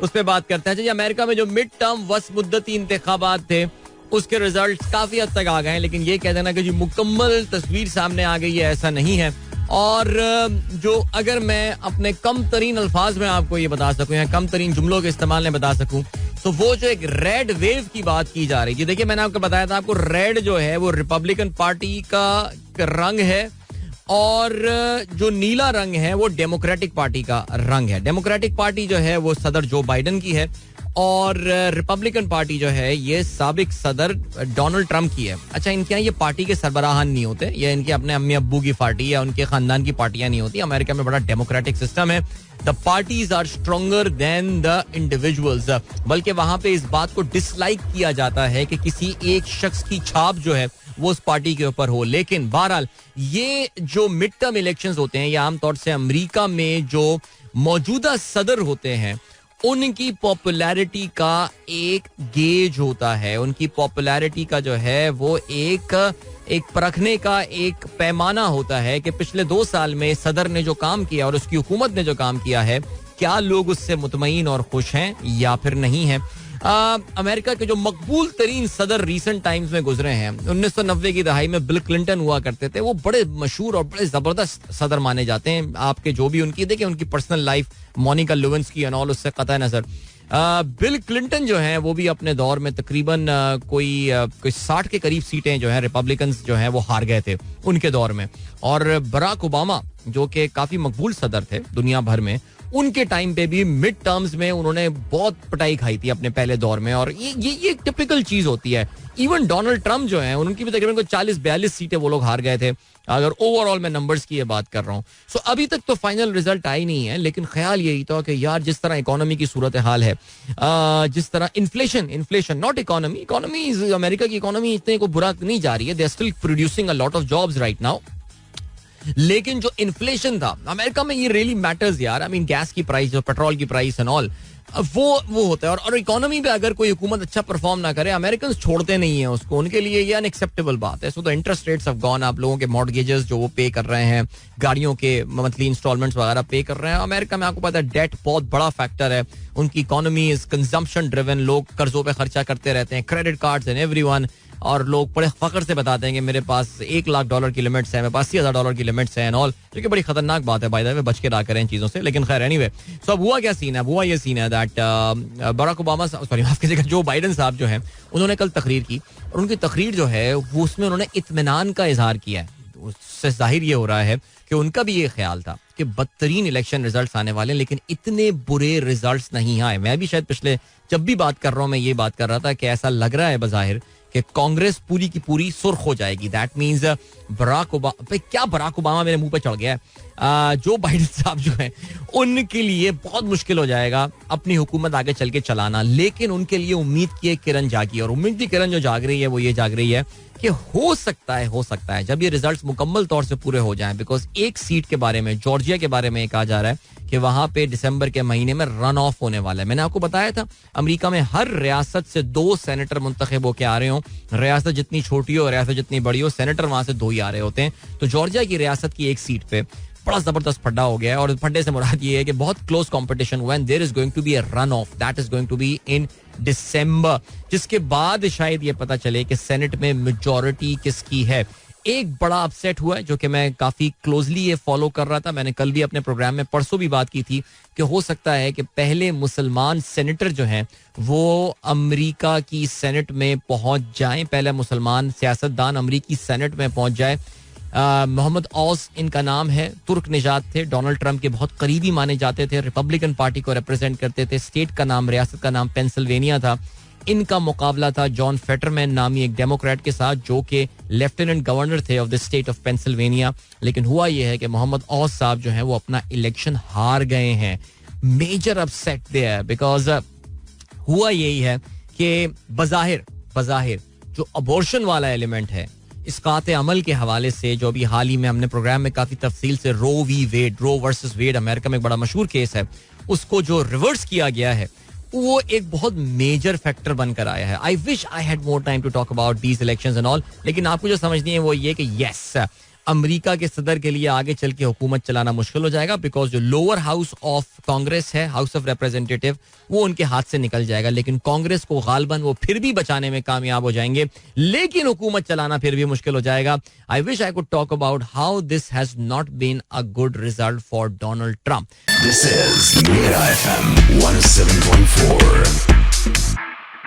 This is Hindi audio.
उस पर बात करते हैं। अमेरिका में जो मिड टर्म वस मुद्दती इंतखाबात थे उसके रिजल्ट काफी हद तक आ गए हैं, लेकिन ये कह देना कि जी मुकम्मल तस्वीर सामने आ गई है, ऐसा नहीं है। और जो अगर मैं अपने कम तरीन अल्फाज में आपको ये बता सकूं या कम तरीन जुमलों के इस्तेमाल में बता सकूं, तो वो जो एक रेड वेव की बात की जा रही है, देखिए मैंने आपको बताया था, आपको रेड जो है वो रिपब्लिकन पार्टी का रंग है और जो नीला रंग है वो डेमोक्रेटिक पार्टी का रंग है। डेमोक्रेटिक पार्टी जो है वो सदर जो बाइडन की है और रिपब्लिकन पार्टी जो है ये साबिक सदर डोनाल्ड ट्रंप की है। अच्छा, इनके यहाँ ये पार्टी के सरबराहान नहीं होते, या इनके अपने अम्मी अब्बू की पार्टी या उनके खानदान की पार्टियां नहीं होती। अमेरिका में बड़ा डेमोक्रेटिक सिस्टम है। The parties are stronger than the individuals, बल्कि वहां पे इस बात को डिसलाइक किया जाता है कि किसी एक शख्स की छाप जो है वो उस पार्टी के ऊपर हो। लेकिन बहरहाल ये जो मिड टर्म इलेक्शंस होते हैं या आमतौर से अमेरिका में जो मौजूदा सदर होते हैं उनकी पॉपुलैरिटी का एक गेज होता है। उनकी पॉपुलैरिटी का जो है वो एक परखने का एक पैमाना होता है कि पिछले 2 साल में सदर ने जो काम किया और उसकी हुकूमत ने जो काम किया है, क्या लोग उससे मुतमईन और खुश हैं या फिर नहीं है। अमेरिका के जो मकबूल तरीन सदर रीसेंट टाइम्स में गुजरे हैं, 1990 की दहाई में बिल क्लिंटन हुआ करते थे, वो बड़े मशहूर और बड़े जबरदस्त सदर माने जाते हैं। आपके जो भी उनकी देखिए उनकी personal life, Monica Lewinsky and all, उससे कतई नजर। बिल क्लिंटन जो है वो भी अपने दौर में तकरीबन कोई 60 के करीब सीटें जो है रिपब्लिकन्स जो है वो हार गए थे उनके दौर में। और बराक ओबामा जो कि काफी मकबूल सदर थे दुनिया भर में, उनके टाइम पे भी मिड टर्म्स में उन्होंने बहुत पिटाई खाई थी अपने पहले दौर में। और ये टिपिकल चीज होती है। इवन डोनाल्ड ट्रंप जो है उनकी भी तकरीबन 40-42 सीटें वो लोग हार गए थे, अगर ओवरऑल मैं नंबर्स की ये बात कर रहा हूँ। सो अभी तक तो फाइनल रिजल्ट आई नहीं है, लेकिन ख्याल यही था कि यार जिस तरह इकोनॉमी की सूरत हाल है, जिस तरह इन्फ्लेशन नॉट इकोनॉमी अमेरिका की इकोनॉमी इतने को बुरा नहीं जा रही है, they are still producing a lot of jobs right now. लेकिन जो इन्फ्लेशन था अमेरिका में, ये रियली मैटर्स यार। आई मीन गैस की प्राइस, जो पेट्रोल की प्राइस एंड ऑल, वो होता है। और इकोनॉमी पे अगर कोई हुकूमत अच्छा परफॉर्म ना करे, अमेरिकन छोड़ते नहीं है उसको, उनके लिए ये अनएक्सेप्टेबल बात है। So the interest rates have gone, आप लोगों के मॉर्गेजेस जो वो पे कर रहे हैं, गाड़ियों के मंथली इंस्टॉलमेंट्स वगैरह पे कर रहे हैं। अमेरिका में आपको पता है डेट बहुत बड़ा फैक्टर है। उनकी इकोनॉमी इज कंजम्पशन ड्रिवन, लोग कर्जों पे खर्चा करते रहते हैं, क्रेडिट कार्ड्स एंड एवरीवन। और लोग बड़े फख्र से बताते हैं कि मेरे पास $1 लाख की लिमिट्स है, मेरे पास $80,000 की लिमिट्स है एंड ऑल, जो कि बड़ी खतरनाक बात है, बाय द वे बच के रहा करें इन चीजों से। लेकिन खैर एनीवे, सो अब हुआ क्या सीन है, हुआ ये सीन है दैट बराक ओबामा, सॉरी माफ कीजिएगा, जो बाइडन साहब जो हैं उन्होंने कल तकरीर की, और उनकी तकरीर जो है वो उसमें उन्होंने इत्मीनान का इजहार किया है। उससे जाहिर ये हो रहा है कि उनका भी ये ख्याल था कि बदतरीन इलेक्शन रिजल्ट्स आने वाले हैं, लेकिन इतने बुरे रिजल्ट्स नहीं आए। मैं भी शायद पिछले जब भी बात कर रहा हूँ मैं ये बात कर रहा था कि ऐसा लग रहा है बज़ाहिर कि कांग्रेस पूरी की पूरी सुर्ख हो जाएगी। दैट मीन्स बराक ओबामा मेरे मुंह पे चढ़ गया है, जो बाइडन साहब जो हैं उनके लिए बहुत मुश्किल हो जाएगा अपनी हुकूमत आगे चल के चलाना। लेकिन उनके लिए उम्मीद की एक किरण जागी, और उम्मीद की किरण जो जाग रही है वो ये जाग रही है कि हो सकता है जब ये रिजल्ट्स मुकम्मल तौर से पूरे हो जाएं, बिकॉज एक सीट के बारे में, जॉर्जिया के बारे में कहा जा रहा है कि वहां पे दिसंबर के महीने में रन ऑफ होने वाला है। मैंने आपको बताया था अमेरिका में हर रियासत से 2 सेनेटर मुंतखब होकर आ रहे हो। रियासत जितनी छोटी हो, रियासत जितनी बड़ी हो, सेनेटर वहां से 2 ही आ रहे होते हैं। तो जॉर्जिया की रियासत की एक सीट पे बड़ा जबरदस्त फड्डा हो गया है, और फड्डे से मुराद ये है कि बहुत क्लोज कंपटीशन हुआ, and there is going to be a run off, that is going to be in December, जिसके बाद शायद ये पता चले कि सेनेट में मेजॉरिटी किसकी है। एक बड़ा अपसेट हुआ है जो कि मैं काफी क्लोजली ये फॉलो कर रहा था, मैंने कल भी अपने प्रोग्राम में, परसों भी बात की थी कि हो सकता है कि पहले मुसलमान सेनेटर जो हैं वो अमेरिका की सेनेट में पहुंच जाएं, पहले मुसलमान सियासतदान अमेरिकी सेनेट में पहुंच जाए। मोहम्मद औस इनका नाम है, तुर्क निजात थे, डोनाल्ड ट्रंप के बहुत करीबी माने जाते थे, रिपब्लिकन पार्टी को रिप्रेजेंट करते थे। स्टेट का नाम, रियासत का नाम पेंसिल्वेनिया था। इनका मुकाबला था जॉन फेटरमैन नामी एक डेमोक्रेट के साथ, जो कि लेफ्टिनेंट गवर्नर थे of the state of Pennsylvania. लेकिन हुआ यह है कि मोहम्मद औस साहब जो हैं वो अपना इलेक्शन हार गए हैं। मेजर अपसेट देयर, बिकॉज हुआ यही है कि बज़ाहिर जो अबॉर्शन वाला एलिमेंट है, इसकात अमल के हवाले से, जो अभी हाल ही में हमने प्रोग्राम में काफी तफसील से रो वर्सेस वेड, अमेरिका में एक बड़ा मशहूर केस है, उसको जो रिवर्स किया गया है, वो एक बहुत मेजर फैक्टर बनकर आया है। I wish I had more time to talk about these elections and all, लेकिन आपको जो समझनी है वो ये कि यस, अमेरिका के सदर के लिए आगे चल के हुकूमत चलाना मुश्किल हो जाएगा, बिकॉज जो लोअर हाउस ऑफ कांग्रेस है, हाउस ऑफ रिप्रेजेंटेटिव, वो उनके हाथ से निकल जाएगा. लेकिन कांग्रेस को गालबन वो फिर भी बचाने में कामयाब हो जाएंगे, लेकिन हुकूमत चलाना फिर भी मुश्किल हो जाएगा. I wish I could talk about how this has not been a good result for Donald Trump. This is Mira FM 107.4.